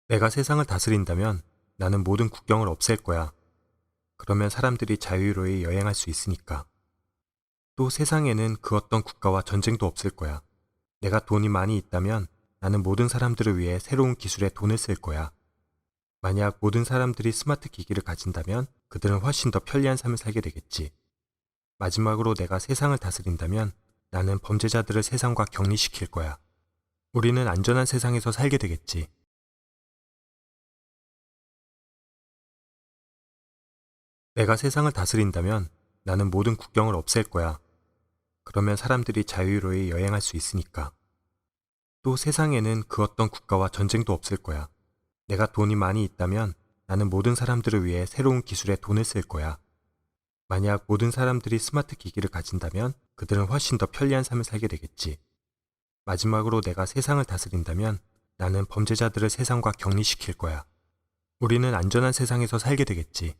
내가 세상을 다스린다면 나는 모든 국경을 없앨 거야. 그러면 사람들이 자유로이 여행할 수 있으니까. 또 세상에는 그 어떤 국가와 전쟁도 없을 거야. 내가 돈이 많이 있다면 나는 모든 사람들을 위해 새로운 기술에 돈을 쓸 거야. 만약 모든 사람들이 스마트 기기를 가진다면 그들은 훨씬 더 편리한 삶을 살게 되겠지. 마지막으로 내가 세상을 다스린다면 나는 범죄자들을 세상과 격리시킬 거야. 우리는 안전한 세상에서 살게 되겠지. 내가 세상을 다스린다면 나는 모든 국경을 없앨 거야. 그러면 사람들이 자유로이 여행할 수 있으니까. 또 세상에는 그 어떤 국가와 전쟁도 없을 거야. 내가 돈이 많이 있다면 나는 모든 사람들을 위해 새로운 기술에 돈을 쓸 거야. 만약 모든 사람들이 스마트 기기를 가진다면 그들은 훨씬 더 편리한 삶을 살게 되겠지. 마지막으로 내가 세상을 다스린다면 나는 범죄자들을 세상과 격리시킬 거야. 우리는 안전한 세상에서 살게 되겠지.